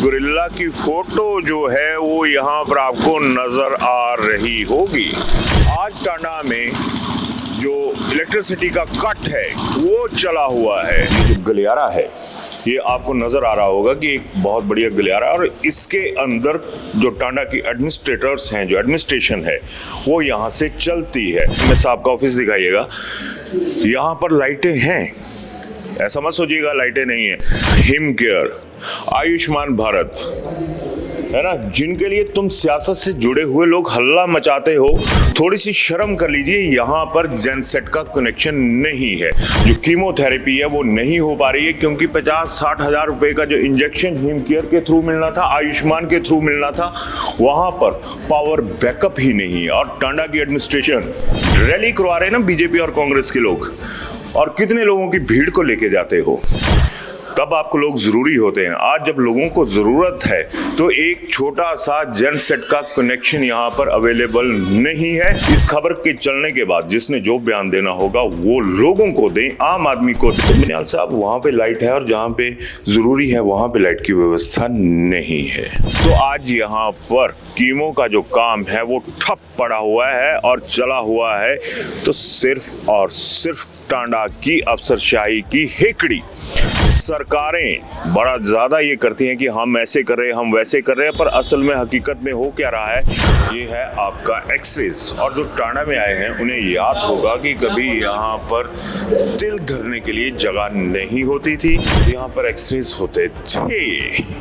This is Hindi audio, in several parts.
गोरिल्ला की फोटो जो है वो यहाँ पर आपको नजर आ रही होगी। आज टांडा में जो इलेक्ट्रिसिटी का कट है वो चला हुआ है। ये जो गलियारा है ये आपको नजर आ रहा होगा कि एक बहुत बढ़िया गलियारा है और इसके अंदर जो टांडा की एडमिनिस्ट्रेटर्स हैं, जो एडमिनिस्ट्रेशन है वो यहाँ से चलती है। मैं साहब का ऑफिस दिखाइएगा, यहाँ पर लाइटें हैं, ऐसा मत सोचिएगा लाइटें नहीं है। हिम केयर, आयुष्मान भारत है ना, जिनके लिए तुम सियासत से जुड़े हुए लोग हल्ला मचाते हो, थोड़ी सी शर्म कर लीजिए। यहाँ पर जेनसेट का कनेक्शन नहीं है। जो कीमोथेरेपी है वो नहीं हो पा रही है क्योंकि 50-60 हजार रुपए का जो इंजेक्शन हिम केयर के थ्रू मिलना था, आयुष्मान के थ्रू मिलना था, वहां पर पावर बैकअप ही नहीं है। और टांडा की एडमिनिस्ट्रेशन रैली करवा रहे हैं ना बीजेपी और कांग्रेस के लोग, और कितने लोगों की भीड़ को लेके जाते हो, तब आपको लोग जरूरी होते हैं। आज जब लोगों को जरूरत है तो एक छोटा सा जेनसेट का कनेक्शन यहाँ पर अवेलेबल नहीं है। इस खबर के चलने के बाद जिसने जो बयान देना होगा वो लोगों को दें, आम आदमी को दें। तो मिनाल साहब, वहां पे लाइट है और जहां पे जरूरी है वहां पे लाइट की व्यवस्था नहीं है। तो आज यहाँ पर कीमो का जो काम है वो ठप पड़ा हुआ है और चला हुआ है, तो सिर्फ और सिर्फ टांडा की अफसरशाही की हेकड़ी। सरकारें बड़ा ज्यादा ये करती हैं कि हम ऐसे कर रहे हैं, हम वैसे कर रहे हैं, पर असल में हकीकत में हो क्या रहा है ये है आपका एक्सरेज। और जो टांडा में आए हैं उन्हें याद होगा कि कभी यहाँ पर तिल धरने के लिए जगह नहीं होती थी, यहाँ पर एक्सरेज होते थे।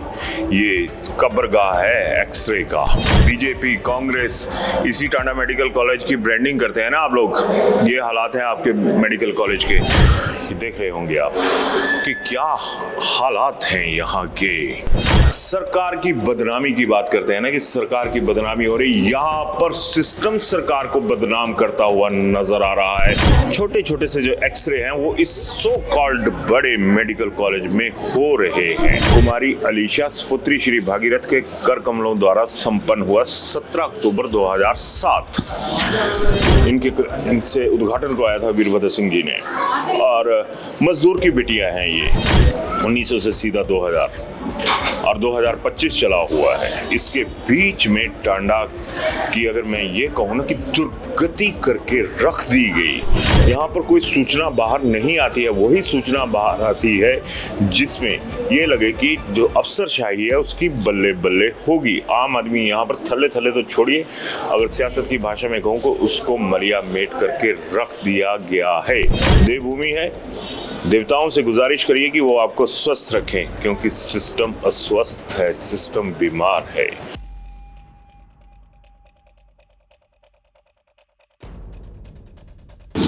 ये कब्रगाह है एक्सरे का। बीजेपी कांग्रेस इसी टांडा मेडिकल कॉलेज की ब्रांडिंग करते हैं ना आप लोग। ये हालात हैं आपके मेडिकल कॉलेज के, देख रहे होंगे आप कि क्या हालात हैं यहाँ के। सरकार की बदनामी की बात करते हैं ना कि सरकार की बदनामी हो रही, यहाँ पर सिस्टम सरकार को बदनाम करता हुआ नजर आ रहा है। छोटे छोटे से जो एक्सरे हैं वो इस सो कॉल्ड बड़े मेडिकल कॉलेज में हो रहे हैं। कुमारी अलीशा पुत्री श्री भागीरथ के कर कमलों द्वारा संपन्न हुआ 17 अक्टूबर 2007। इनसे उद्घाटन करवाया था वीरभद्र सिंह जी ने। और मजदूर की बिटिया हैं ये, 1900 से सीधा 2000 और 2025 चला हुआ है। इसके बीच में टांडा की अगर मैं ये कहूँ ना कि दुर्गति करके रख दी गई। यहाँ पर कोई सूचना बाहर नहीं आती है, वही सूचना बाहर आती है जिसमें ये लगे कि जो अफसरशाही है उसकी बल्ले बल्ले होगी। आम आदमी यहाँ पर थल्ले थल्ले तो छोड़िए, अगर सियासत की भाषा में कहूँ तो उसको मलिया मेट करके रख दिया गया है। देवभूमि है, देवताओं से गुजारिश करिए कि वो आपको स्वस्थ रखें, क्योंकि सिस्टम अस्वस्थ है, सिस्टम बीमार है।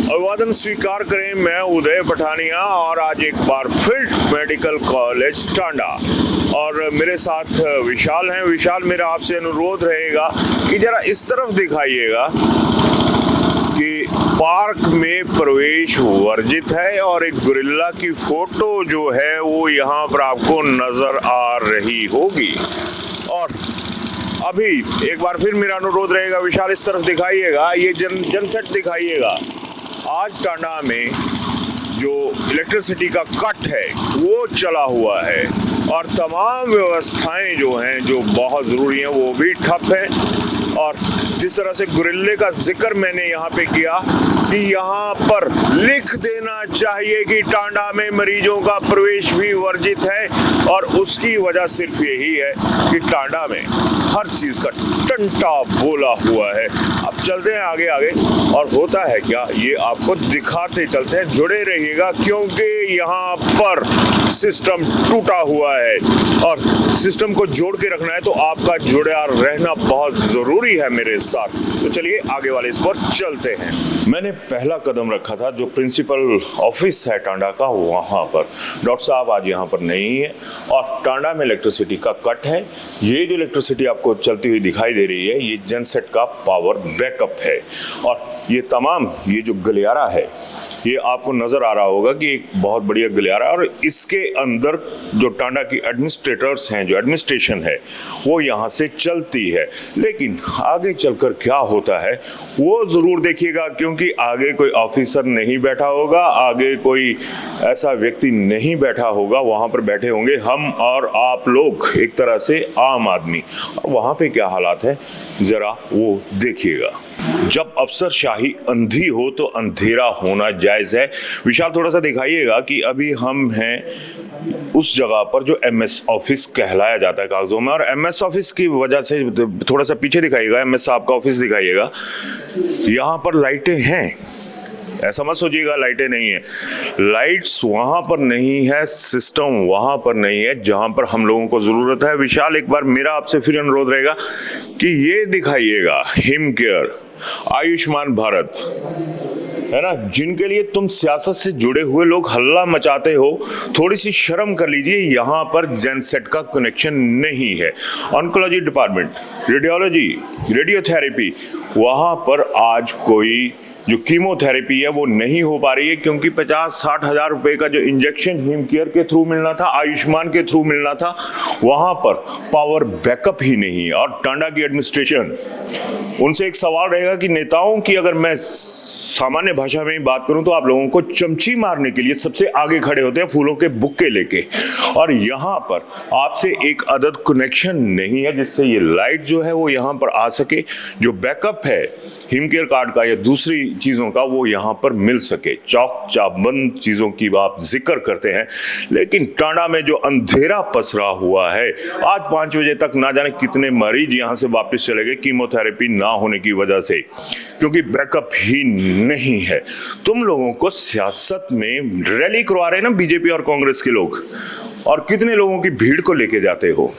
अभिवादन स्वीकार करें, मैं उदय पठानिया और आज एक बार फिर मेडिकल कॉलेज टांडा और मेरे साथ विशाल हैं। विशाल, मेरा आपसे अनुरोध रहेगा कि जरा इस तरफ दिखाइएगा कि पार्क में प्रवेश वर्जित है और एक गोरिल्ला की फोटो जो है वो यहाँ पर आपको नजर आ रही होगी। और अभी एक बार फिर मेरा अनुरोध रहेगा, विशाल इस तरफ दिखाइएगा, ये जनसेट दिखाइएगा। आज टांडा में जो इलेक्ट्रिसिटी का कट है वो चला हुआ है और तमाम व्यवस्थाएं जो हैं जो बहुत ज़रूरी हैं वो भी ठप है। और जिस तरह से गोरिल्ले का जिक्र मैंने यहाँ पे किया कि यहाँ पर लिख देना चाहिए कि टांडा में मरीजों का प्रवेश भी वर्जित है, और उसकी वजह सिर्फ यही है कि टांडा में हर चीज का टंटा बोला हुआ है। अब चलते हैं आगे आगे और होता है क्या ये आपको दिखाते चलते हैं, जुड़े रहिएगा क्योंकि यहाँ पर सिस्टम टूटा हुआ है और सिस्टम को जोड़ के रखना है तो आपका जुड़ा रहना बहुत जरूरी है मेरे साथ। तो चलिए आगे वाले इस पर चलते हैं। मैंने पहला कदम रखा था जो प्रिंसिपल ऑफिस है टांडा का, वहां पर डॉक्टर साहब आज यहाँ पर नहीं है और टांडा में इलेक्ट्रिसिटी का कट है। ये जो इलेक्ट्रिसिटी आपको चलती हुई दिखाई दे रही है ये जेनसेट का पावर बैकअप है। और ये तमाम ये जो गलियारा है ये आपको नजर आ रहा होगा कि एक बहुत बढ़िया गलियारा, और इसके अंदर जो टांडा की एडमिनिस्ट्रेटर्स हैं, जो एडमिनिस्ट्रेशन है, वो यहाँ से चलती है। लेकिन आगे चलकर क्या होता है वो जरूर देखिएगा, क्योंकि आगे कोई ऑफिसर नहीं बैठा होगा, आगे कोई ऐसा व्यक्ति नहीं बैठा होगा, वहां पर बैठे होंगे हम और आप लोग, एक तरह से आम आदमी। और वहां पे क्या हालात है जरा वो देखिएगा। जब अफसरशाही अंधी हो तो अंधेरा होना जायज है। विशाल थोड़ा सा दिखाइएगा कि अभी हम हैं उस जगह पर जो एमएस ऑफिस कहलाया जाता है कागजों में, और एमएस ऑफिस की वजह से थोड़ा सा पीछे दिखाइएगा, एमएस साहब का ऑफिस दिखाइएगा। यहाँ पर लाइटें हैं, ऐसा मत सोचिएगा लाइटें नहीं है। लाइट्स वहां पर नहीं है, सिस्टम वहां पर नहीं है जहां पर हम लोगों को जरूरत है। विशाल एक बार मेरा आपसे फिर अनुरोध रहेगा कि ये दिखाइएगा हिम केयर, आयुष्मान भारत, है ना, जिनके लिए तुम सियासत से जुड़े हुए लोग हल्ला मचाते हो, थोड़ी सी शर्म कर लीजिए। यहाँ पर जेनसेट का कनेक्शन नहीं है। ऑन्कोलॉजी डिपार्टमेंट, रेडियोलॉजी, रेडियोथेरेपी, वहां पर आज कोई जो कीमोथेरेपी है वो नहीं हो पा रही है, क्योंकि 50-60 हजार रुपए का जो इंजेक्शन हिम केयर के थ्रू मिलना था, आयुष्मान के थ्रू मिलना था, वहां पर पावर बैकअप ही नहीं है। और टांडा की एडमिनिस्ट्रेशन, उनसे एक सवाल रहेगा कि नेताओं की अगर मैं सामान्य भाषा में ही बात करूं तो आप लोगों को चमची मारने के लिए सबसे आगे खड़े होते हैं फूलों के बुक्के लेके, और यहां पर आपसे एक अदद कनेक्शन नहीं है जिससे ये लाइट जो है वो यहां पर आ सके, जो बैकअप है हिम केयर कार्ड का या दूसरी चीजों का वो यहां पर मिल सके। चौक चाबंद चीजों की आप जिक्र करते हैं, लेकिन टांडा में जो अंधेरा पसरा हुआ है, आज 5 बजे तक ना जाने कितने मरीज यहां से वापस चले गए कीमोथेरेपी ना होने की वजह से, क्योंकि बैकअप ही नहीं है। तुम लोगों को सियासत में रैली करवा रहे हैं ना बीजेपी और कांग्रेस के लोग, और कितने लोगों की भीड़ को लेके जाते हो,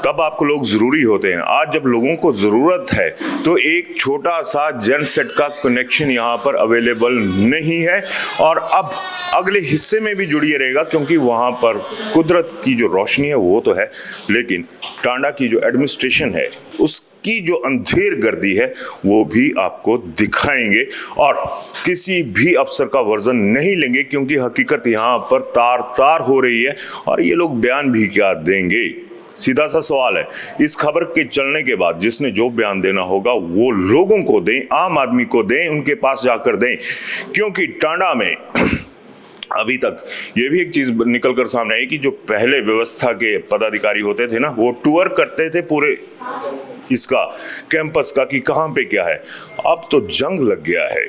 तब आपको लोग जरूरी होते हैं। आज जब लोगों को जरूरत है तो एक छोटा सा जेनसेट का कनेक्शन यहाँ पर अवेलेबल नहीं है, और अब अगले हिस्से में भी जुड़िए रहेगा, क्योंकि वहां पर कुदरत की जो रोशनी है वो तो है, लेकिन टांडा की जो एडमिनिस्ट्रेशन है उसकी जो अंधेर गर्दी है वो भी आपको दिखाएंगे, और किसी भी अफसर का वर्जन नहीं लेंगे, क्योंकि हकीकत यहाँ पर तार तार हो रही है। और ये लोग बयान भी क्या देंगे, सीधा सा सवाल है। इस खबर के चलने के बाद जिसने जो बयान देना होगा वो लोगों को दें, आम आदमी को दें, उनके पास जाकर दें, क्योंकि टांडा में अभी तक ये भी एक चीज निकल कर सामने आई कि जो पहले व्यवस्था के पदाधिकारी होते थे ना, वो टूर करते थे पूरे इसका कैंपस का कि कहां पे क्या है। अब तो जंग लग गया है।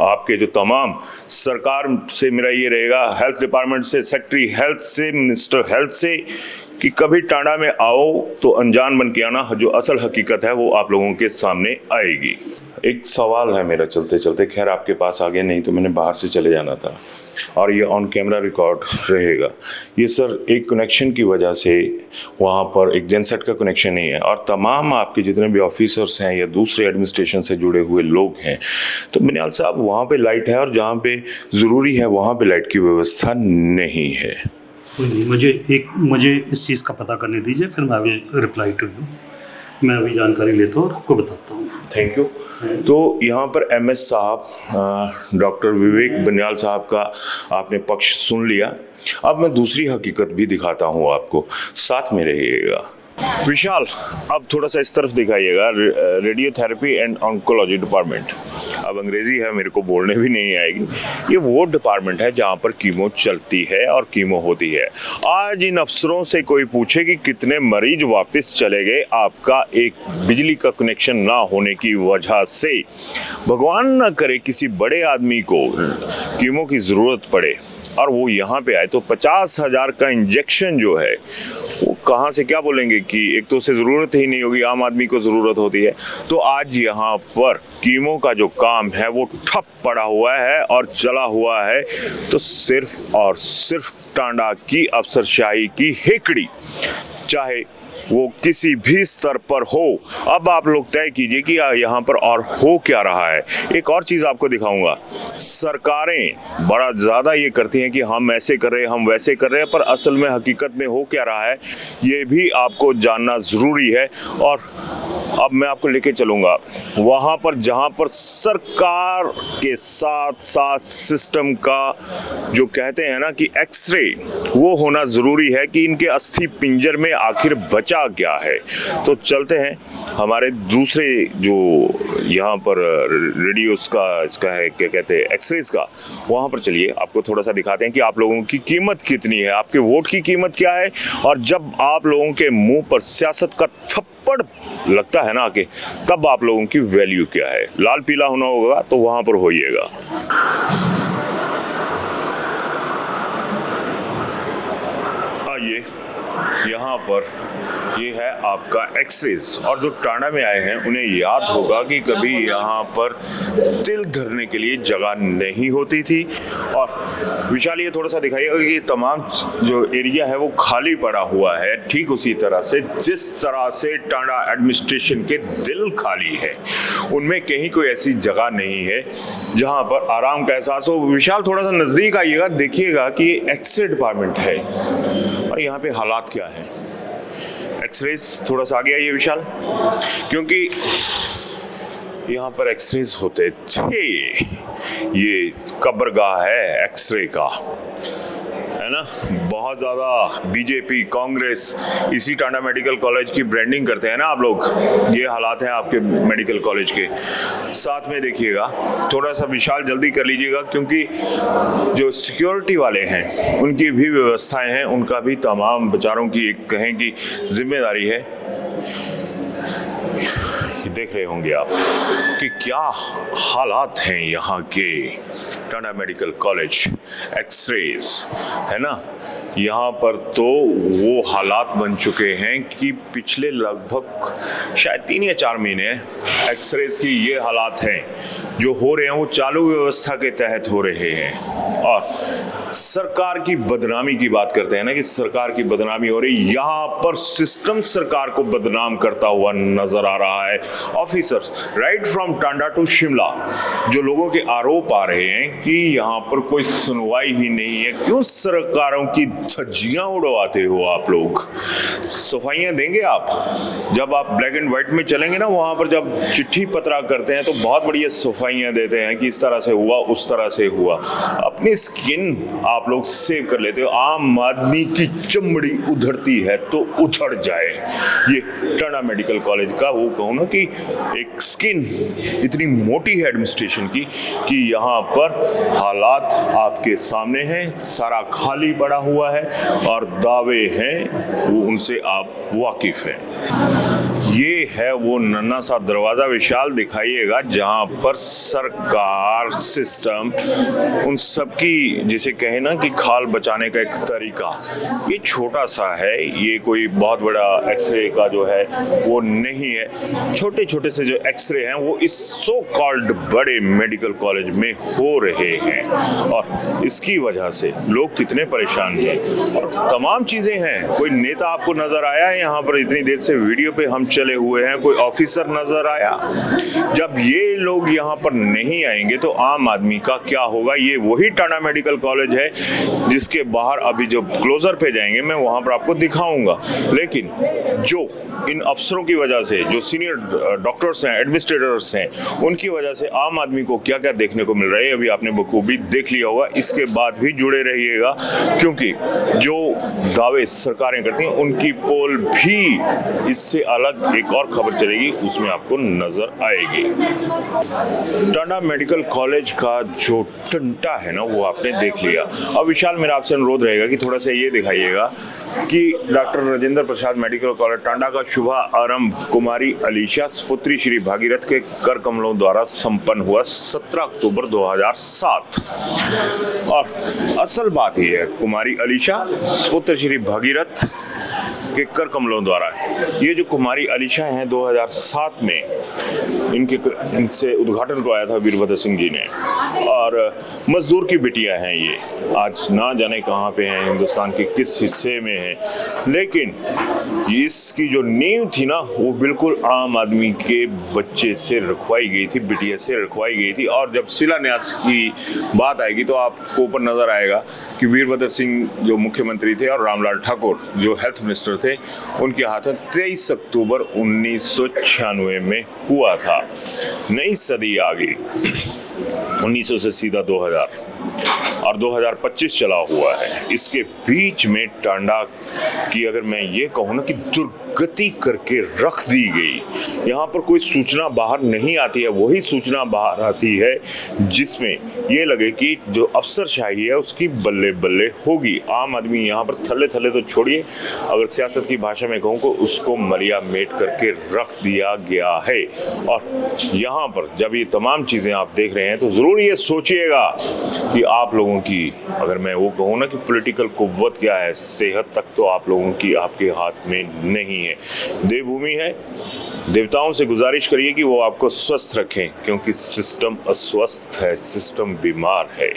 आपके जो तमाम सरकार से मेरा ये रहेगा, हेल्थ डिपार्टमेंट से, सेक्रेटरी हेल्थ से, मिनिस्टर हेल्थ से, कि कभी टांडा में आओ तो अनजान बन के आना, जो असल हकीकत है वो आप लोगों के सामने आएगी। एक सवाल है मेरा चलते चलते, खैर आपके पास आ गया, नहीं तो मैंने बाहर से चले जाना था, और ये ऑन कैमरा रिकॉर्ड रहेगा। ये सर एक कनेक्शन की वजह से वहाँ पर एक जेनसेट का कनेक्शन नहीं है, और तमाम आपके जितने भी ऑफिसर्स हैं या दूसरे एडमिनिस्ट्रेशन से जुड़े हुए लोग हैं, तो बनियाल साहब वहाँ पे लाइट है, और जहाँ पे ज़रूरी है वहाँ पे लाइट की व्यवस्था नहीं है। नहीं, मुझे इस चीज़ का पता करने दीजिए, फिर मैं अभी रिप्लाई टू यू, मैं अभी जानकारी लेता हूँ और आपको बताता हूँ। Thank you. तो यहाँ पर एमएस साहब, डॉक्टर विवेक बनियाल साहब का आपने पक्ष सुन लिया। अब मैं दूसरी हकीकत भी दिखाता हूँ आपको, साथ में रहिएगा। विशाल अब थोड़ा सा इस तरफ दिखाइएगा, रेडियोथेरेपी एंड ऑन्कोलॉजी डिपार्टमेंट। अब अंग्रेजी है, मेरे को बोलने भी नहीं आएगी। ये वो डिपार्टमेंट है जहाँ पर कीमो चलती है और कीमो होती है। आज इन अफसरों से कोई पूछे कि कितने मरीज वापस चले गए आपका एक बिजली का कनेक्शन ना होने की वजह से, भगवान ना करे किसी बड़े आदमी को कीमो की ज़रूरत पड़े और वो यहाँ पे आए तो 50,000 का इंजेक्शन जो है वो कहाँ से, क्या बोलेंगे कि एक तो उसे ज़रूरत ही नहीं होगी, आम आदमी को ज़रूरत होती है। तो आज यहाँ पर कीमो का जो काम है वो ठप पड़ा हुआ है और चला हुआ है, तो सिर्फ और सिर्फ टांडा की अफसरशाही की हेकड़ी, चाहे वो किसी भी स्तर पर हो। अब आप लोग तय कीजिए कि यहाँ पर और हो क्या रहा है। एक और चीज़ आपको दिखाऊंगा, सरकारें बड़ा ज़्यादा ये करती हैं कि हम ऐसे कर रहे हैं, हम वैसे कर रहे हैं, पर असल में हकीकत में हो क्या रहा है ये भी आपको जानना ज़रूरी है। और अब मैं आपको लेके चलूँगा वहाँ पर जहाँ पर सरकार के साथ साथ सिस्टम का जो कहते हैं ना कि एक्सरे वो होना ज़रूरी है कि इनके अस्थि पिंजर में आखिर बचा क्या है। तो चलते हैं हमारे दूसरे जो यहाँ पर रेडियोस का इसका है क्या कहते हैं एक्सरेज का, वहाँ पर चलिए आपको थोड़ा सा दिखाते हैं कि आप लोगों की कीमत कितनी है, आपके वोट की कीमत क्या है, और जब आप लोगों के मुंह पर सियासत का थप्पड़ लगता है ना आके, तब आप लोगों की वैल्यू क्या है। लाल पीला होना होगा तो वहाँ पर होइएगा। आइए यहाँ पर ये है आपका एक्सरेज, और जो टांडा में आए हैं उन्हें याद होगा कि कभी यहाँ पर तिल धरने के लिए जगह नहीं होती थी। और विशाल ये थोड़ा सा दिखाइएगा कि तमाम जो एरिया है वो खाली पड़ा हुआ है, ठीक उसी तरह से जिस तरह से टांडा एडमिनिस्ट्रेशन के दिल खाली है, उनमें कहीं कोई ऐसी जगह नहीं है जहाँ पर आराम का एहसास हो। विशाल थोड़ा सा नज़दीक आइएगा, देखिएगा कि ये एक्सरे डिपार्टमेंट है और यहाँ पे हालात क्या है। एक्सरेज थोड़ा सा आगे आइए विशाल, क्योंकि यहाँ पर एक्सरेज होते थे। ये कब्रगाह है एक्सरे का, है ना। बहुत ज़्यादा बीजेपी कांग्रेस इसी टांडा मेडिकल कॉलेज की ब्रांडिंग करते हैं ना आप लोग। ये हालात हैं आपके मेडिकल कॉलेज के। साथ में देखिएगा थोड़ा सा विशाल जल्दी कर लीजिएगा, क्योंकि जो सिक्योरिटी वाले हैं उनकी भी व्यवस्थाएं हैं, उनका भी तमाम बेचारों की एक कहें कि जिम्मेदारी है। देख रहे होंगे आप कि क्या हालात हैं यहाँ के टांडा मेडिकल कॉलेज एक्सरेज, है ना। यहाँ पर तो वो हालात बन चुके हैं कि पिछले लगभग शायद 3 या 4 महीने एक्सरेज की ये हालात हैं जो हो रहे हैं, वो चालू व्यवस्था के तहत हो रहे हैं। और सरकार की बदनामी की बात करते हैं ना कि सरकार की बदनामी हो रही, यहाँ पर सिस्टम सरकार को बदनाम करता हुआ नजर आ रहा है। Officers right from Tanda to Shimla जो लोगों के आरोप आ रहे हैं कि यहाँ पर कोई सुनवाई ही नहीं है। क्यों सरकारों की धज्जियां उड़वाते हो आप लोग? सफाइयां देंगे आप? जब आप ब्लैक एंड व्हाइट में चलेंगे ना, वहां पर जब चिट्ठी पत्रा करते हैं तो बहुत बढ़िया सफाइयां देते हैं कि इस तरह से हुआ, उस तरह से हुआ। अपनी स्किन आप लोग सेव कर लेते हो। आम आदमी की चमड़ी उधड़ती है तो उछड़ जाए। ये टांडा मेडिकल कॉलेज का वो कहूँ ना कि एक स्किन इतनी मोटी है एडमिनिस्ट्रेशन की कि यहाँ पर हालात आपके सामने हैं, सारा खाली पड़ा हुआ है और दावे हैं वो उनसे आप वाकिफ हैं। ये है वो नन्हा सा दरवाजा विशाल दिखाइएगा जहां पर सरकार सिस्टम उन सबकी जिसे कहे ना कि खाल बचाने का एक तरीका, ये छोटा सा है। ये कोई बहुत बड़ा एक्सरे का जो है वो नहीं है। छोटे छोटे से जो एक्सरे हैं वो इस सो कॉल्ड बड़े मेडिकल कॉलेज में हो रहे हैं और इसकी वजह से लोग कितने परेशान हैं और तमाम चीजें हैं। कोई नेता आपको नजर आया है यहाँ पर? इतनी देर से वीडियो पे हम चले हुए हैं, कोई ऑफिसर नजर आया? जब ये लोग यहाँ पर नहीं आएंगे तो आम आदमी का क्या होगा? ये वही टांडा मेडिकल कॉलेज है जिसके बाहर अभी जो क्लोजर पे जाएंगे मैं वहां पर आपको दिखाऊंगा। लेकिन जो इन अफसरों की वजह से, जो सीनियर डॉक्टर्स हैं, एडमिनिस्ट्रेटर्स हैं, उनकी वजह से आम आदमी को क्या क्या देखने को मिल रहा है अभी आपने बखूबी देख लिया होगा। इसके बाद भी जुड़े रहिएगा, क्योंकि जो दावे सरकारें करती हैं उनकी पोल भी इससे अलग एक और खबर चलेगी, उसमें आपको नजर आएगी। टांडा मेडिकल कॉलेज का जो टंटा है ना वो आपने देख लिया। अब विशाल मेरा आपसे अनुरोध रहेगा कि थोड़ा सा ये दिखाइएगा कि doctor Rajendra Prasad medical college Tanda का शुभ आरंभ कुमारी अलीशा पुत्री श्री भागीरथ के कर कमलों द्वारा संपन्न हुआ 17 अक्टूबर 2007। और असल बात यह है, कुमारी अलीशा पुत्र श्री भागीरथ के कर कमलों द्वारा, ये जो कुमारी अलीशा हैं 2007 में इनसे उद्घाटन करवाया था वीरभद्र सिंह जी ने। और मजदूर की बिटिया हैं ये, आज ना जाने कहाँ पे हैं, हिंदुस्तान के किस हिस्से में हैं, लेकिन इसकी जो नींव थी ना वो बिल्कुल आम आदमी के बच्चे से रखवाई गई थी, बिटिया से रखवाई गई थी। और जब शिलान्यास की बात आएगी तो आपको ऊपर नजर आएगा कि वीरभद्र सिंह जो मुख्यमंत्री थे और रामलाल ठाकुर जो हेल्थ मिनिस्टर थे, उनके हाथ में 23 अक्टूबर 1996 में हुआ था। नई सदी आ गई, 1900 से सीधा 2000 और 2025 चला हुआ है। इसके बीच में टांडा की अगर मैं ये कहूँ ना कि दुर्गति करके रख दी गई। यहाँ पर कोई सूचना बाहर नहीं आती है, वही सूचना बाहर आती है जिसमें ये लगे कि जो अफसरशाही है उसकी बल्ले बल्ले होगी। आम आदमी यहाँ पर थल्ले थल्ले तो छोड़िए, अगर सियासत की भाषा में कहूँ तो उसको मलिया मेट करके रख दिया गया है। और यहाँ पर जब ये तमाम चीज़ें आप देख रहे हैं तो ज़रूर ये सोचिएगा कि आप लोगों की, अगर मैं वो कहूँ ना कि पॉलिटिकल कुव्वत क्या है, सेहत तक तो आप लोगों की आपके हाथ में नहीं है। देवभूमि है, देवताओं से गुजारिश करिए कि वो आपको स्वस्थ रखें, क्योंकि सिस्टम अस्वस्थ है, सिस्टम बीमार है।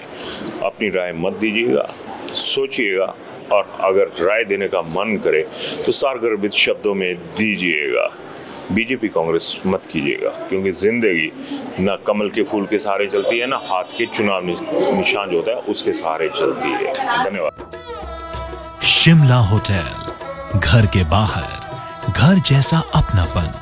अपनी राय मत दीजिएगा, सोचिएगा, और अगर राय देने का मन करे तो सारगर्भित शब्दों में दीजिएगा। बीजेपी कांग्रेस मत कीजिएगा, क्योंकि जिंदगी ना कमल के फूल के सहारे चलती है, ना हाथ के चुनाव निशान जो होता है उसके सहारे चलती है। धन्यवाद। शिमला होटल, घर के बाहर घर जैसा अपनापन।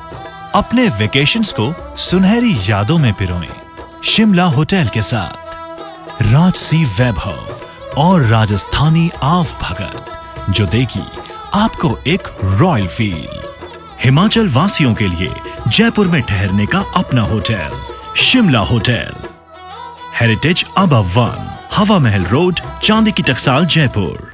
अपने वेकेशंस को सुनहरी यादों में पिरोएं शिमला होटल के साथ। राजसी वैभव और राजस्थानी आव भगत जो देगी आपको एक रॉयल फील। हिमाचल वासियों के लिए जयपुर में ठहरने का अपना hotel Shimla hotel. Heritage above 1, हवा महल रोड, चांदी की टकसाल, जयपुर।